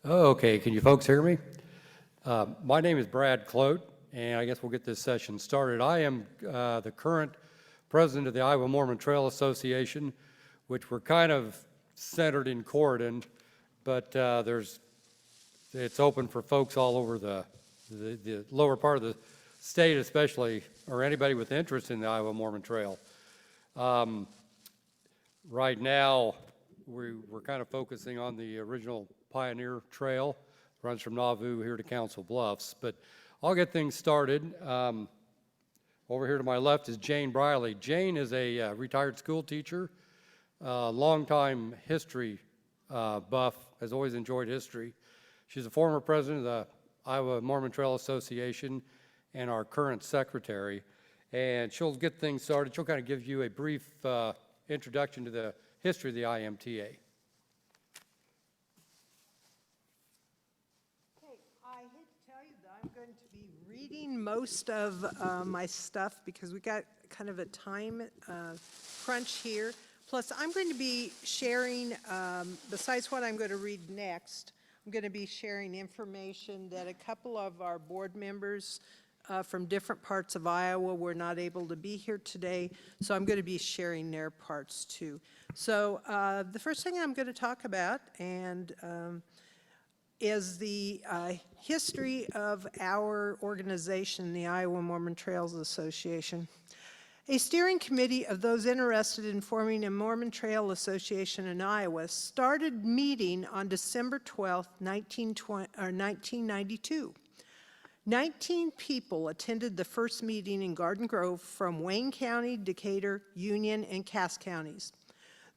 Okay, can you folks hear me? My name is Brad Klodt, and I guess we'll get this session started. I am the current president of the Iowa Mormon Trail Association, which we're kind of centered in Corydon, but it's open for folks all over the lower part of the state, especially, or anybody with interest in the Iowa Mormon Trail. Right now, we're kind of focusing on the original Pioneer Trail, runs from Nauvoo here to Council Bluffs, but I'll get things started. Over here to my left is Jane Briley. Jane is a retired school teacher, longtime history buff, has always enjoyed history. She's a former president of the Iowa Mormon Trail Association and our current secretary, and she'll get things started. She'll kind of give you a brief introduction to the history of the IMTA. I hate to tell you that I'm going to be reading most of my stuff because we got kind of a time crunch here. Plus, I'm going to be sharing, besides what I'm going to read next, I'm going to be sharing information that a couple of our board members from different parts of Iowa were not able to be here today, so I'm going to be sharing their parts too. So the first thing I'm going to talk about is the history of our organization, the Iowa Mormon Trails Association. A steering committee of those interested in forming a Mormon Trail Association in Iowa started meeting on December 12, 1992. 19 people attended the first meeting in Garden Grove from Wayne County, Decatur, Union, and Cass counties.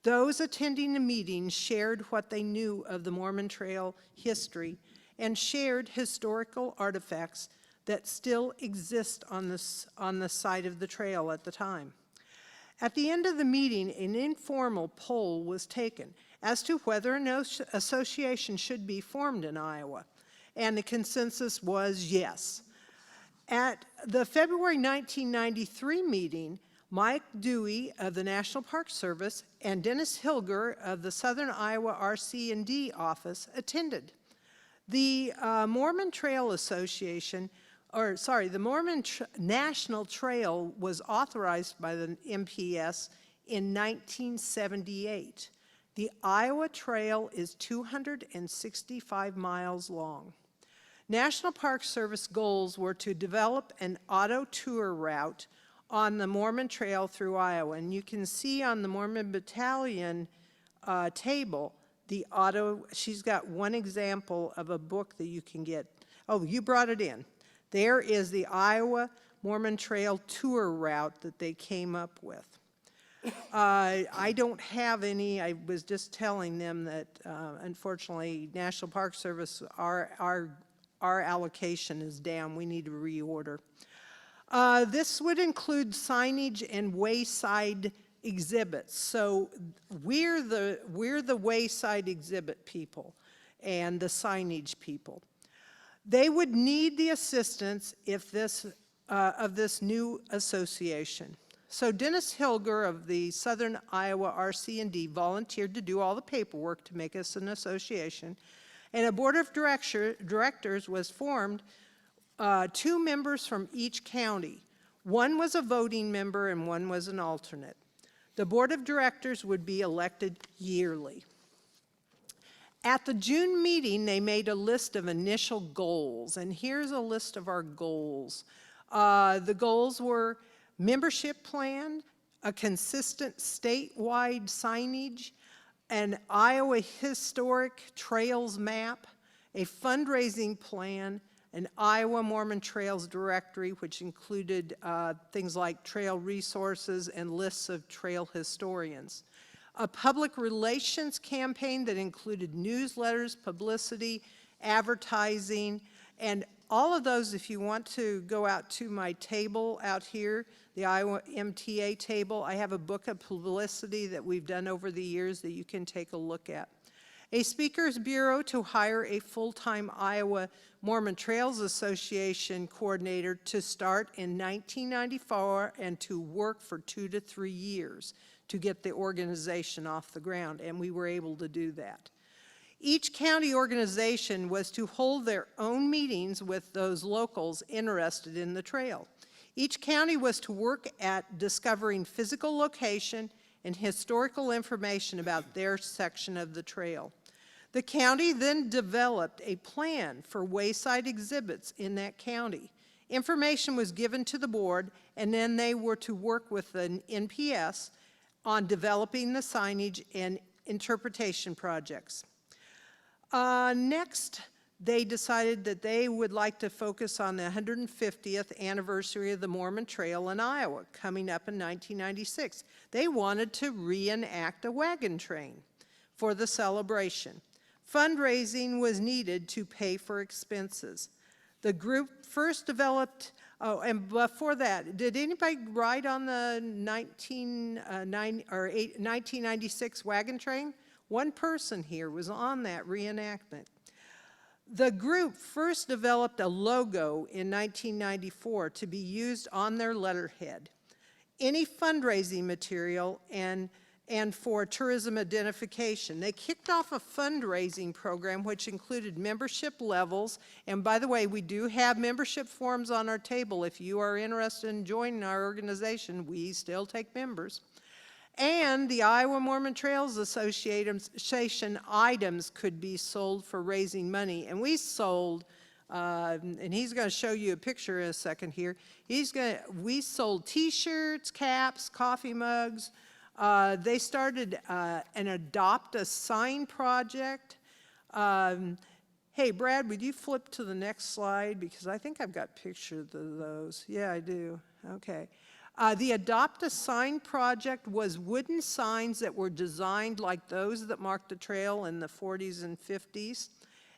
Those attending the meeting shared what they knew of the Mormon Trail history and shared historical artifacts that still exist on the site of the trail at the time. At the end of the meeting, an informal poll was taken as to whether an association should be formed in Iowa, and the consensus was yes. At the February 1993 meeting, Mike Dewey of the National Park Service and Dennis Hilger of the Southern Iowa RC&D office attended. The Mormon Trail Association, the Mormon National Trail was authorized by the MPS in 1978. The Iowa Trail is 265 miles long. National Park Service goals were to develop an auto tour route on the Mormon Trail through Iowa. And you can see on the Mormon Battalion table, she's got one example of a book that you can get. Oh, you brought it in. There is the Iowa Mormon Trail tour route that they came up with. I don't have any. I was just telling them that unfortunately National Park Service, our allocation is down. We need to reorder. This would include signage and wayside exhibits. So we're the wayside exhibit people and the signage people. They would need the assistance of this new association. So Dennis Hilger of the Southern Iowa RC&D volunteered to do all the paperwork to make us an association, and a board of directors was formed, 2 members from each county. One was a voting member and one was an alternate. The board of directors would be elected yearly. At the June meeting, they made a list of initial goals, and here's a list of our goals. The goals were membership plan, a consistent statewide signage, an Iowa Historic Trails map, a fundraising plan, an Iowa Mormon Trails directory, which included things like trail resources and lists of trail historians. A public relations campaign that included newsletters, publicity, advertising, and all of those, if you want to go out to my table out here, the Iowa MTA table, I have a book of publicity that we've done over the years that you can take a look at. A speakers bureau to hire a full-time Iowa Mormon Trails Association coordinator to start in 1994 and to work for 2 to 3 years to get the organization off the ground, and we were able to do that. Each county organization was to hold their own meetings with those locals interested in the trail. Each county was to work at discovering physical location and historical information about their section of the trail. The county then developed a plan for wayside exhibits in that county. Information was given to the board, and then they were to work with the NPS on developing the signage and interpretation projects. Next, they decided that they would like to focus on the 150th anniversary of the Mormon Trail in Iowa, coming up in 1996. They wanted to reenact a wagon train for the celebration. Fundraising was needed to pay for expenses. The group first developed, oh, and before that, did anybody ride on the 1996 wagon train? One person here was on that reenactment. The group first developed a logo in 1994 to be used on their letterhead. Any fundraising material and for tourism identification. They kicked off a fundraising program which included membership levels, and by the way, we do have membership forms on our table. If you are interested in joining our organization, we still take members. And the Iowa Mormon Trails Association items could be sold for raising money, and we sold, and he's going to show you a picture in a second here. We sold t-shirts, caps, coffee mugs. They started an Adopt a Sign project. Hey, Brad, would you flip to the next slide? Because I think I've got pictures of those. Yeah, I do. Okay. The Adopt a Sign project was wooden signs that were designed like those that marked the trail in the 40s and 50s.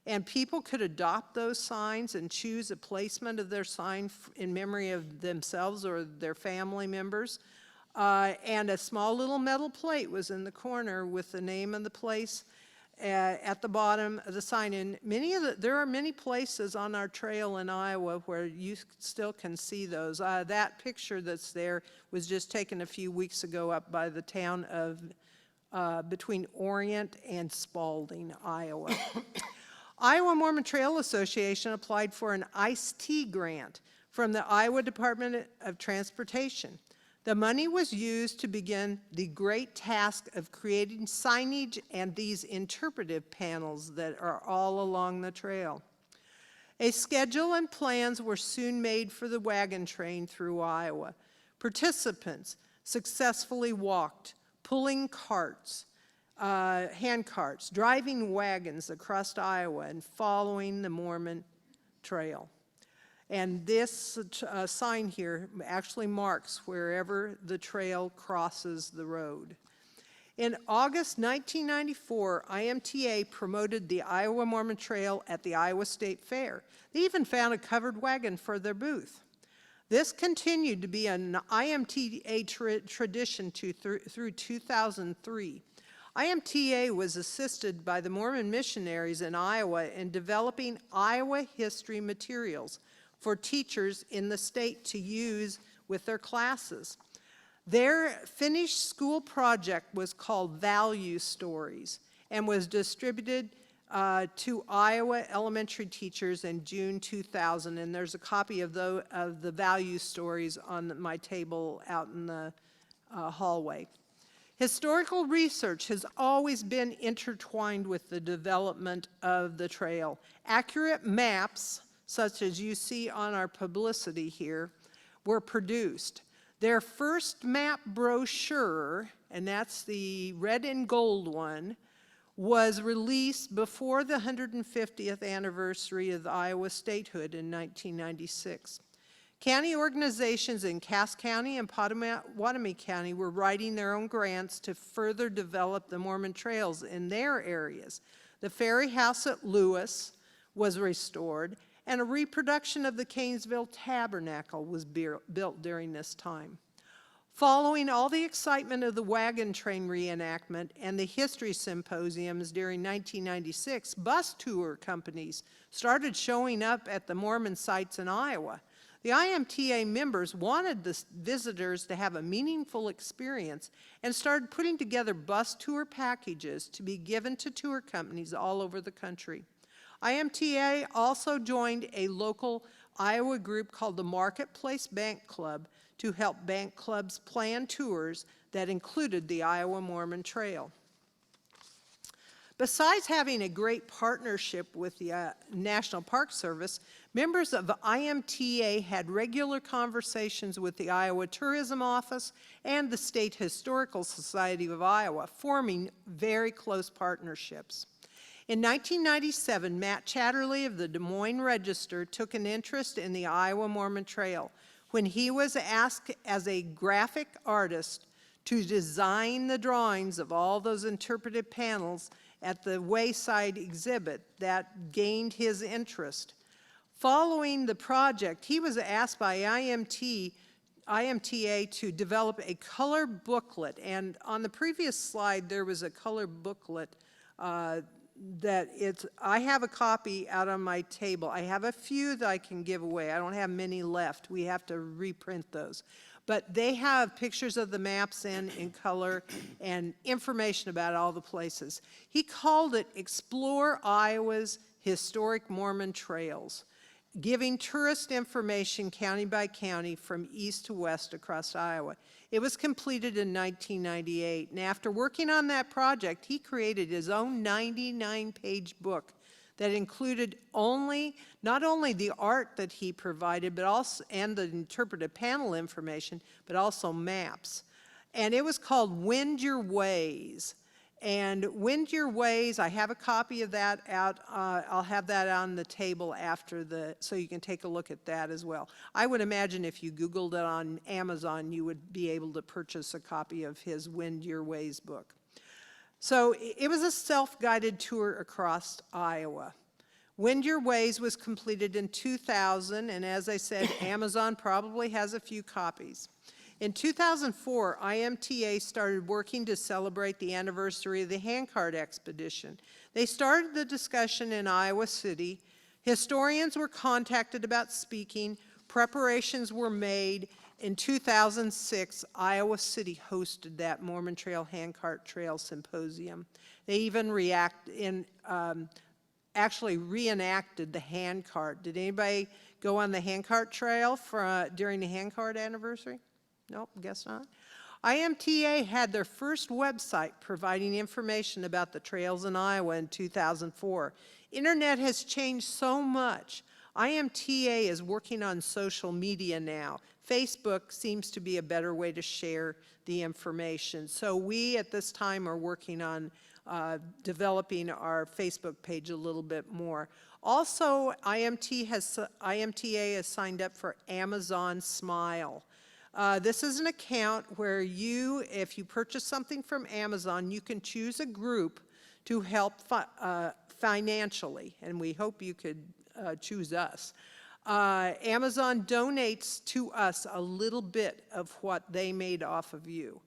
And people could adopt those signs and choose a placement of their sign in memory of themselves or their family members. And a small little metal plate was in the corner with the name of the place at the bottom of the sign. And there are many places on our trail in Iowa where you still can see those. That picture that's there was just taken a few weeks ago up by the town of between Orient and Spalding, Iowa. Iowa Mormon Trail Association applied for an iced tea grant from the Iowa Department of Transportation. The money was used to begin the great task of creating signage and these interpretive panels that are all along the trail. A schedule and plans were soon made for the wagon train through Iowa. Participants successfully walked, pulling carts, hand carts, driving wagons across Iowa and following the Mormon Trail. And this sign here actually marks wherever the trail crosses the road. In August 1994, IMTA promoted the Iowa Mormon Trail at the Iowa State Fair. They even found a covered wagon for their booth. This continued to be an IMTA tradition through 2003. IMTA was assisted by the Mormon missionaries in Iowa in developing Iowa history materials for teachers in the state to use with their classes. Their finished school project was called Value Stories and was distributed to Iowa elementary teachers in June 2000, and there's a copy of the Value Stories on my table out in the hallway. Historical research has always been intertwined with the development of the trail. Accurate maps, such as you see on our publicity here, were produced. Their first map brochure, and that's the red and gold one, was released before the 150th anniversary of Iowa statehood in 1996. County organizations in Cass County and Pottawatomie County were writing their own grants to further develop the Mormon trails in their areas. The ferry house at Lewis was restored, and a reproduction of the Kanesville Tabernacle was built during this time. Following all the excitement of the wagon train reenactment and the history symposiums during 1996, bus tour companies started showing up at the Mormon sites in Iowa. The IMTA members wanted the visitors to have a meaningful experience and started putting together bus tour packages to be given to tour companies all over the country. IMTA also joined a local Iowa group called the Marketplace Bank Club to help bank clubs plan tours that included the Iowa Mormon Trail. Besides having a great partnership with the National Park Service, members of IMTA had regular conversations with the Iowa Tourism Office and the State Historical Society of Iowa, forming very close partnerships. In 1997, Matt Chatterley of the Des Moines Register took an interest in the Iowa Mormon Trail when he was asked as a graphic artist to design the drawings of all those interpretive panels at the Wayside exhibit that gained his interest. Following the project, he was asked by IMTA to develop a color booklet, and on the previous slide there was a color booklet I have a copy out on my table. I have a few that I can give away. I don't have many left. We have to reprint those. But they have pictures of the maps in color and information about all the places. He called it Explore Iowa's Historic Mormon Trails, giving tourist information county by county from east to west across Iowa. It was completed in 1998, and after working on that project, he created his own 99-page book that included not only the art that he provided, but also and the interpretive panel information, but also maps. And it was called Wend Your Ways. And Wend Your Ways, I have a copy of that out. I'll have that on the table after so you can take a look at that as well. I would imagine if you Googled it on Amazon, you would be able to purchase a copy of his Wend Your Ways book. So it was a self-guided tour across Iowa. Wend Your Ways was completed in 2000, and as I said, Amazon probably has a few copies. In 2004, IMTA started working to celebrate the anniversary of the handcart expedition. They started the discussion in Iowa City. Historians were contacted about speaking. Preparations were made. In 2006, Iowa City hosted that Mormon Trail Handcart Trail Symposium. They even actually reenacted the handcart. Did anybody go on the handcart trail during the handcart anniversary? Nope, guess not. IMTA had their first website providing information about the trails in Iowa in 2004. Internet has changed so much. IMTA is working on social media now. Facebook seems to be a better way to share the information. So we at this time are working on developing our Facebook page a little bit more. Also, IMTA has signed up for Amazon Smile. This is an account where if you purchase something from Amazon, you can choose a group to help financially, and we hope you could choose us. Amazon donates to us a little bit of what they made off of you.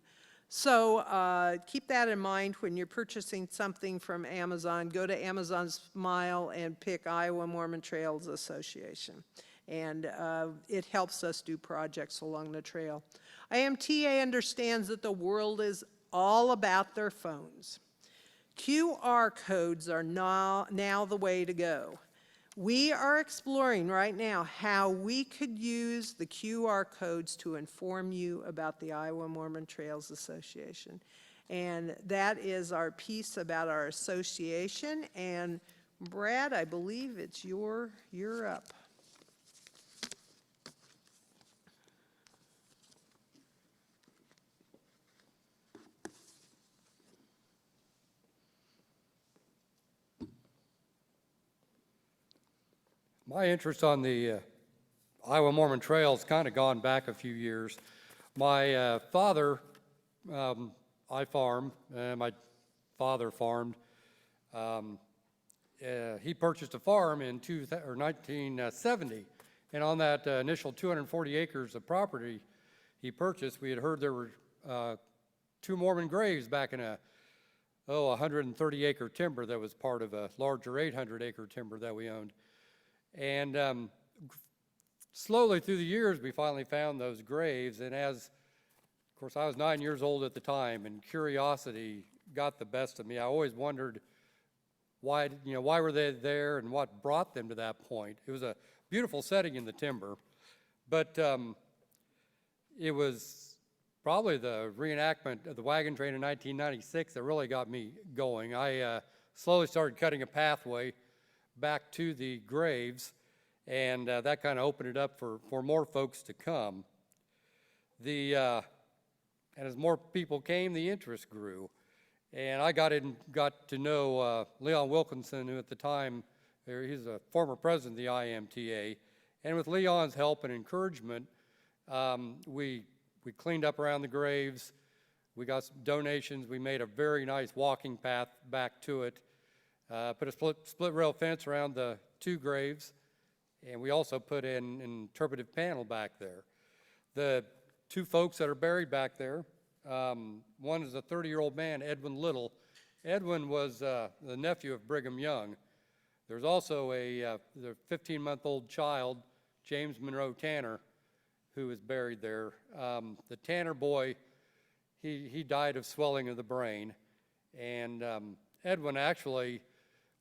So keep that in mind when you're purchasing something from Amazon. Go to Amazon Smile and pick Iowa Mormon Trails Association. And it helps us do projects along the trail. IMTA understands that the world is all about their phones. QR codes are now the way to go. We are exploring right now how we could use the QR codes to inform you about the Iowa Mormon Trails Association. And that is our piece about our association. And Brad, I believe you're up. My interest on the Iowa Mormon Trail's kind of gone back a few years. My father, I farm, and my father farmed. He purchased a farm in 1970, and on that initial 240 acres of property he purchased, we had heard there were 2 Mormon graves back in a 130-acre timber that was part of a larger 800-acre timber that we owned. And slowly through the years, we finally found those graves, and of course, I was 9 years old at the time, and curiosity got the best of me. I always wondered why were they there and what brought them to that point. It was a beautiful setting in the timber, but it was probably the reenactment of the wagon train in 1996 that really got me going. I slowly started cutting a pathway back to the graves, and that kind of opened it up for more folks to come. And as more people came, the interest grew. And I got to know Leon Wilkinson, who at the time, he's a former president of the IMTA. And with Leon's help and encouragement, we cleaned up around the graves. We got some donations. We made a very nice walking path back to it. Put a split rail fence around the 2 graves. And we also put in an interpretive panel back there. The 2 folks that are buried back there, one is a 30-year-old man, Edwin Little. Edwin was the nephew of Brigham Young. There's also the 15-month-old child, James Monroe Tanner, who is buried there. The Tanner boy, he died of swelling of the brain. And Edwin actually,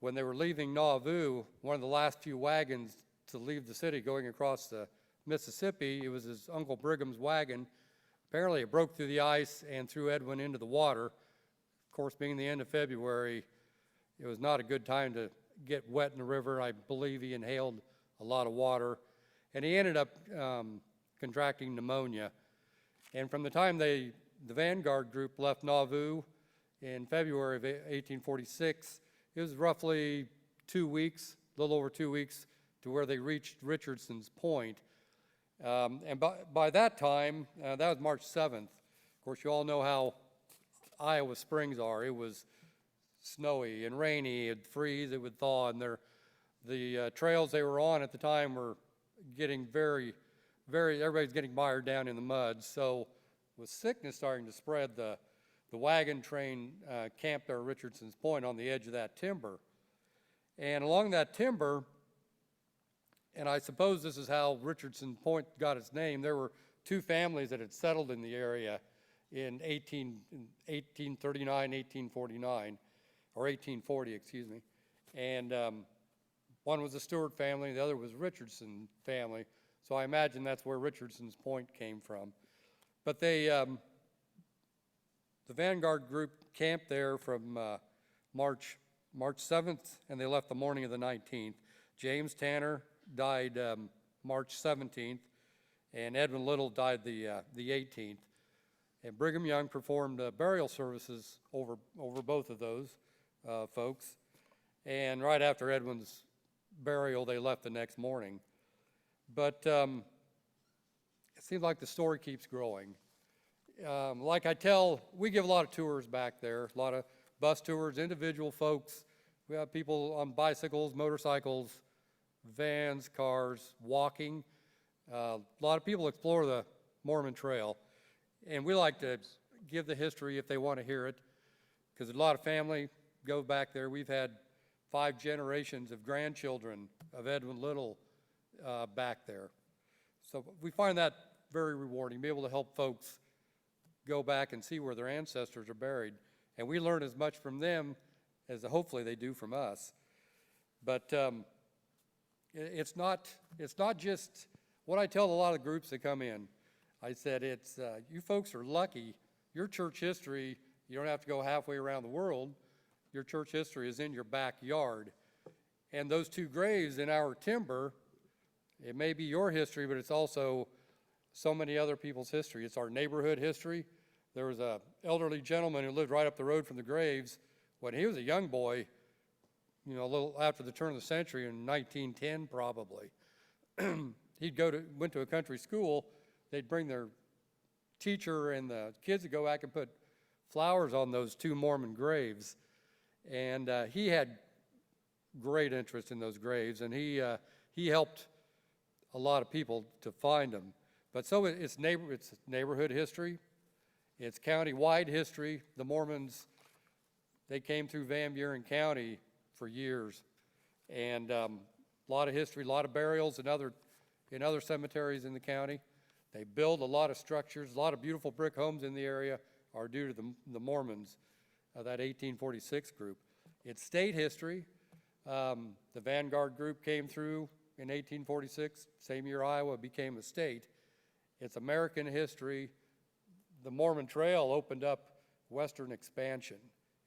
when they were leaving Nauvoo, one of the last few wagons to leave the city going across the Mississippi, it was his Uncle Brigham's wagon. Apparently it broke through the ice and threw Edwin into the water. Of course, being the end of February, it was not a good time to get wet in the river. I believe he inhaled a lot of water, and he ended up contracting pneumonia. And from the time the Vanguard group left Nauvoo in February of 1846, it was roughly 2 weeks, a little over 2 weeks, to where they reached Richardson's Point. And by that time, that was March 7th. Of course, you all know how Iowa springs are. It was snowy and rainy, it'd freeze, it would thaw, and the trails they were on at the time were getting everybody's getting mired down in the mud. So with sickness starting to spread, the wagon train camped there at Richardson's Point on the edge of that timber. And along that timber, and I suppose this is how Richardson Point got its name, there were 2 families that had settled in the area in 1839, 1849, or 1840, excuse me. And one was the Stewart family, the other was Richardson family. So I imagine that's where Richardson's Point came from. But the Vanguard group camped there from March 7th, and they left the morning of the 19th. James Tanner died March 17th, and Edwin Little died the 18th. And Brigham Young performed burial services over both of those folks. And right after Edwin's burial, they left the next morning. But it seems like the story keeps growing. Like we give a lot of tours back there, a lot of bus tours, individual folks. We have people on bicycles, motorcycles, vans, cars, walking. A lot of people explore the Mormon Trail, and we like to give the history if they want to hear it, because a lot of family go back there. We've had 5 generations of grandchildren of Edwin Little back there. So we find that very rewarding, be able to help folks go back and see where their ancestors are buried. And we learn as much from them as hopefully they do from us. But it's not just what I tell a lot of groups that come in. I said, you folks are lucky. Your church history, you don't have to go halfway around the world. Your church history is in your backyard. And those 2 graves in our timber, it may be your history, but it's also so many other people's history. It's our neighborhood history. There was an elderly gentleman who lived right up the road from the graves. When he was a young boy, a little after the turn of the century in 1910 probably, went to a country school. They'd bring their teacher and the kids would go back and put flowers on those 2 Mormon graves. And he had great interest in those graves, and he helped a lot of people to find them. But so it's neighborhood history, it's county-wide history. The Mormons, they came through Van Buren County for years, and a lot of history, a lot of burials, and other in other cemeteries in the county. They build a lot of structures. A lot of beautiful brick homes in the area are due to the Mormons, that 1846 group. It's state history. The Vanguard group came through in 1846, same year Iowa became a state. It's American history. The Mormon Trail opened up western expansion.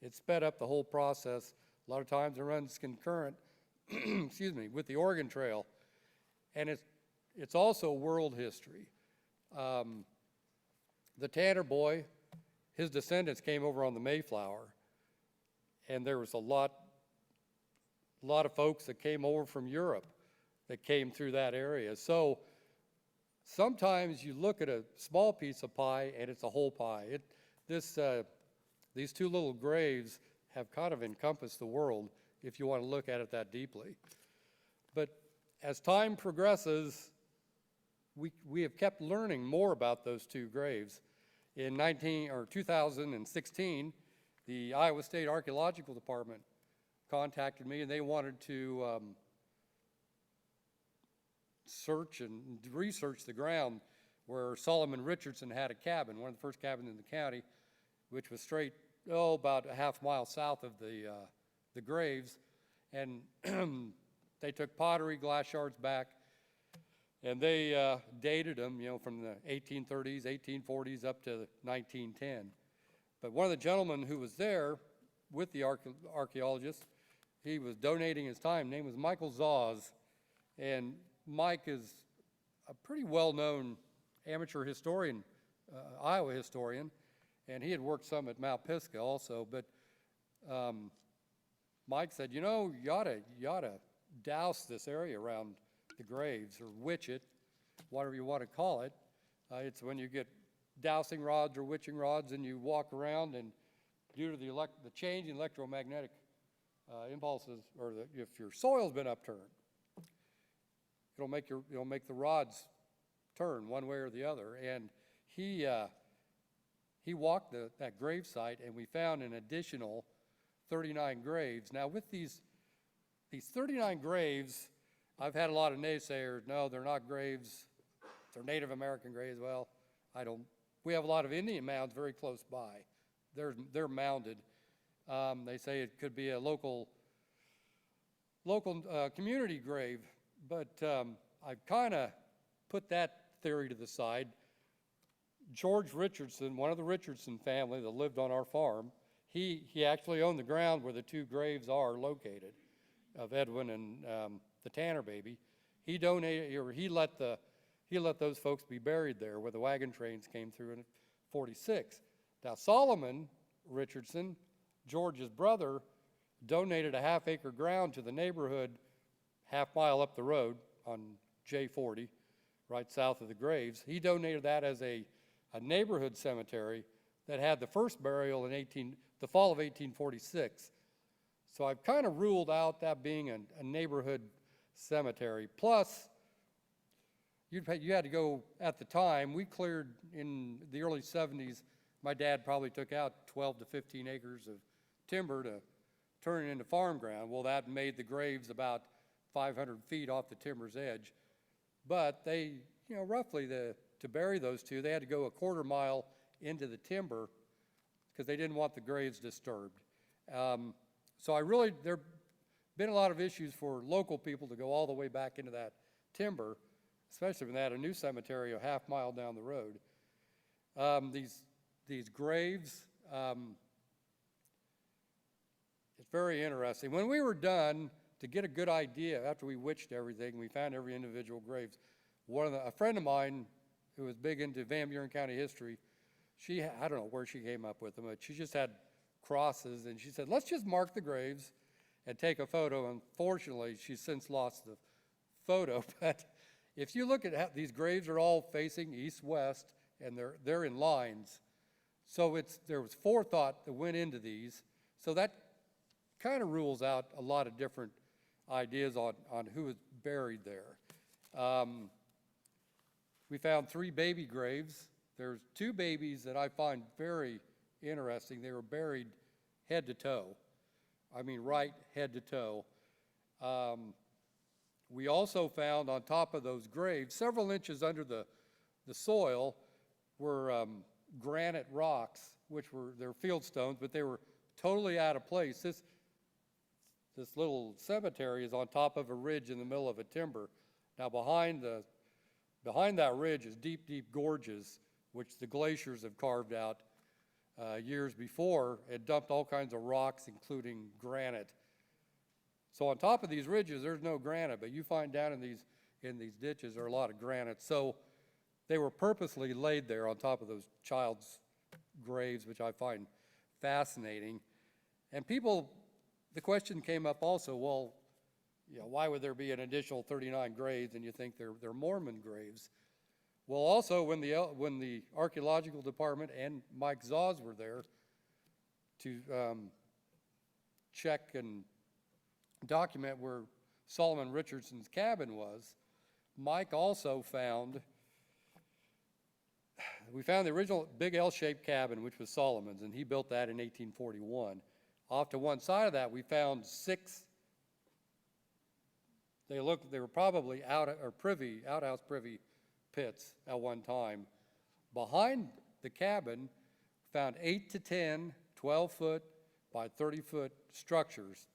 It sped up the whole process. A lot of times it runs concurrent, excuse me, with the Oregon Trail. And it's also world history. The Tanner boy, his descendants came over on the Mayflower, and there was a lot of folks that came over from Europe that came through that area. So sometimes you look at a small piece of pie and it's a whole pie. These two little graves have kind of encompassed the world if you want to look at it that deeply. But as time progresses, we have kept learning more about those two graves. In 2016, the Iowa State Archaeological Department contacted me, and they wanted to search and research the ground where Solomon Richardson had a cabin, one of the first cabins in the county, which was straight, about a half mile south of the graves. And they took pottery, glass shards back, and they dated them, from the 1830s, 1840s up to 1910. But one of the gentlemen who was there with the archaeologist, he was donating his time. His name was Michael Zaws, and Mike is a pretty well-known amateur historian, Iowa historian, and he had worked some at Mount Pisgah also. But Mike said, you ought to douse this area around the graves, or witch it, whatever you want to call it. It's when you get dowsing rods or witching rods and you walk around, and due to the change in electromagnetic impulses, or if your soil's been upturned, it'll make the rods turn one way or the other. And he walked that grave site, and we found an additional 39 graves. Now, with these 39 graves, I've had a lot of naysayers. No, they're not graves. They're Native American graves. Well, we have a lot of Indian mounds very close by. They're mounded. They say it could be a local community grave, but I've kind of put that theory to the side. George Richardson, one of the Richardson family that lived on our farm, he actually owned the ground where the two graves are located, of Edwin and the Tanner baby. He donated, or he let those folks be buried there where the wagon trains came through in 46. Now Solomon Richardson, George's brother, donated a half-acre ground to the neighborhood half mile up the road on J40, right south of the graves. He donated that as a neighborhood cemetery that had the first burial in the fall of 1846. So I've kind of ruled out that being a neighborhood cemetery. Plus, you had to go, at the time, we cleared in the early 70s, my dad probably took out 12 to 15 acres of timber to turn it into farm ground. Well, that made the graves about 500 feet off the timber's edge. But they, roughly to bury those two, they had to go a quarter mile into the timber because they didn't want the graves disturbed. So there been a lot of issues for local people to go all the way back into that timber, especially when they had a new cemetery a half mile down the road. These graves, it's very interesting. When we were done, to get a good idea, after we witched everything, we found every individual graves. A friend of mine who was big into Van Buren County history, I don't know where she came up with them, but she just had crosses, and she said, let's just mark the graves and take a photo. Unfortunately, she's since lost the photo, but if you look at how these graves are all facing east-west, and they're in lines, so there was forethought that went into these, so that kind of rules out a lot of different ideas on who was buried there. We found 3 baby graves. There's 2 babies that I find very interesting. They were buried head to toe. I mean, right head to toe. We also found on top of those graves, several inches under the soil, were granite rocks, which were, they're field stones, but they were totally out of place. This little cemetery is on top of a ridge in the middle of a timber. Now behind that ridge is deep, deep gorges, which the glaciers have carved out years before and dumped all kinds of rocks, including granite. So on top of these ridges, there's no granite, but you find down in these ditches there are a lot of granite. So they were purposely laid there on top of those child's graves, which I find fascinating. And the question came up also, well, you know, why would there be an additional 39 graves and you think they're Mormon graves? Well, also when the archaeological department and Mike Zaws were there to check and document where Solomon Richardson's cabin was, Mike also we found the original big L-shaped cabin, which was Solomon's, and he built that in 1841. Off to one side of that, we found 6. They were probably outhouse privy pits at one time. Behind the cabin, found 8 to 10 12-foot by 30-foot structures.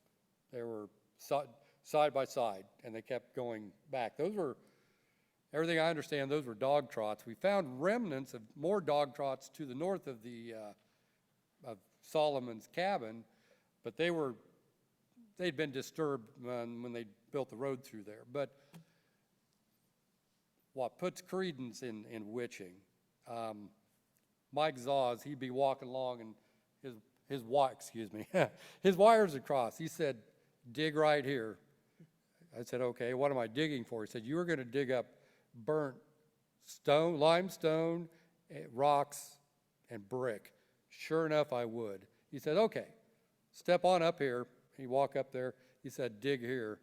They were side by side, and they kept going back. Those were, everything I understand, those were dog trots. We found remnants of more dog trots to the north of of Solomon's cabin, but they'd been disturbed when they built the road through there. But what puts credence in witching, Mike Zaws, he'd be walking along and his wires across. He said, dig right here. I said, okay, what am I digging for? He said, you were going to dig up burnt stone, limestone, rocks, and brick. Sure enough, I would. He said, okay, step on up here. He walked up there. He said, dig here.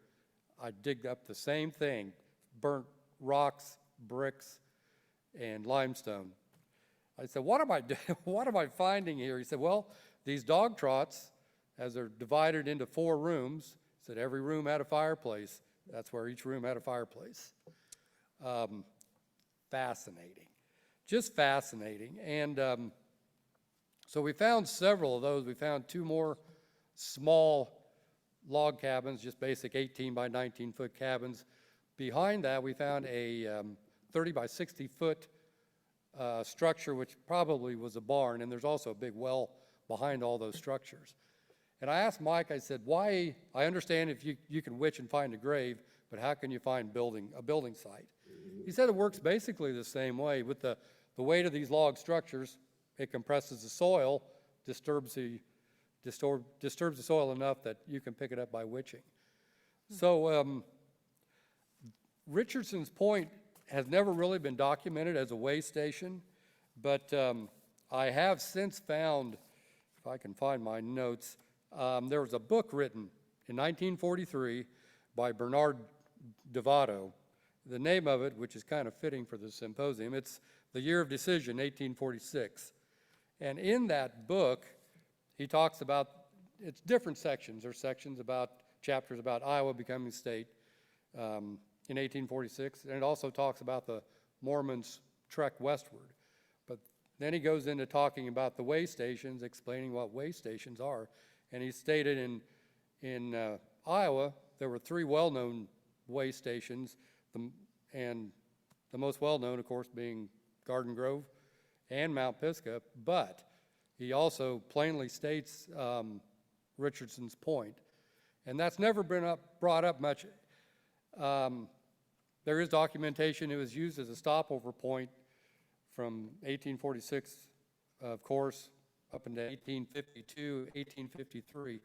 I digged up the same thing, burnt rocks, bricks, and limestone. I said, what am I finding here? He said, well, these dog trots, as they're divided into 4 rooms, said every room had a fireplace. That's where each room had a fireplace. Fascinating, just fascinating. And so we found several of those. We found 2 more small log cabins, just basic 18 by 19 foot cabins. Behind that, we found a 30 by 60 foot structure, which probably was a barn, and there's also a big well behind all those structures. And I asked Mike, I said, why, I understand if you can witch and find a grave, but how can you find a building site? He said it works basically the same way. With the weight of these log structures, it compresses the soil, disturbs the soil enough that you can pick it up by witching. So Richardson's Point has never really been documented as a way station, but I have since found, if I can find my notes, there was a book written in 1943 by Bernard Devato. The name of it, which is kind of fitting for the symposium, it's The Year of Decision, 1846. And in that book, he talks about, it's different sections. There's chapters about Iowa becoming a state in 1846, and it also talks about the Mormons' trek westward. But then he goes into talking about the way stations, explaining what way stations are. And he stated in Iowa, there were 3 well-known way stations, and the most well-known, of course, being Garden Grove and Mount Pisgah, but he also plainly states Richardson's Point. And that's never been brought up much. There is documentation. It was used as a stopover point from 1846, of course, up into 1852, 1853.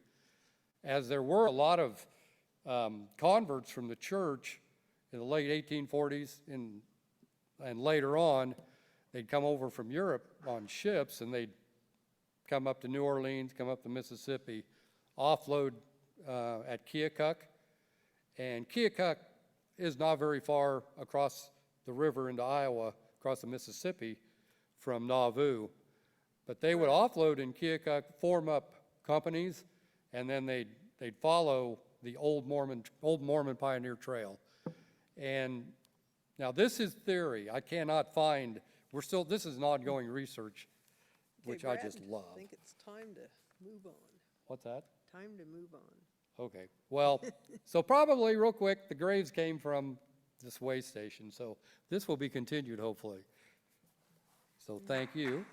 As there were a lot of converts from the church in the late 1840s and later on, they'd come over from Europe on ships, and they'd come up to New Orleans, come up the Mississippi, offload at Keokuk. And Keokuk is not very far across the river into Iowa, across the Mississippi from Nauvoo. But they would offload in Keokuk, form up companies, and then they'd follow the old Mormon Pioneer Trail. And now this is theory. I cannot find, this is an ongoing research, which I just love. I think it's time to move on. What's that? Time to move on. Okay, well, so probably real quick, the graves came from this way station, so this will be continued hopefully. So thank you.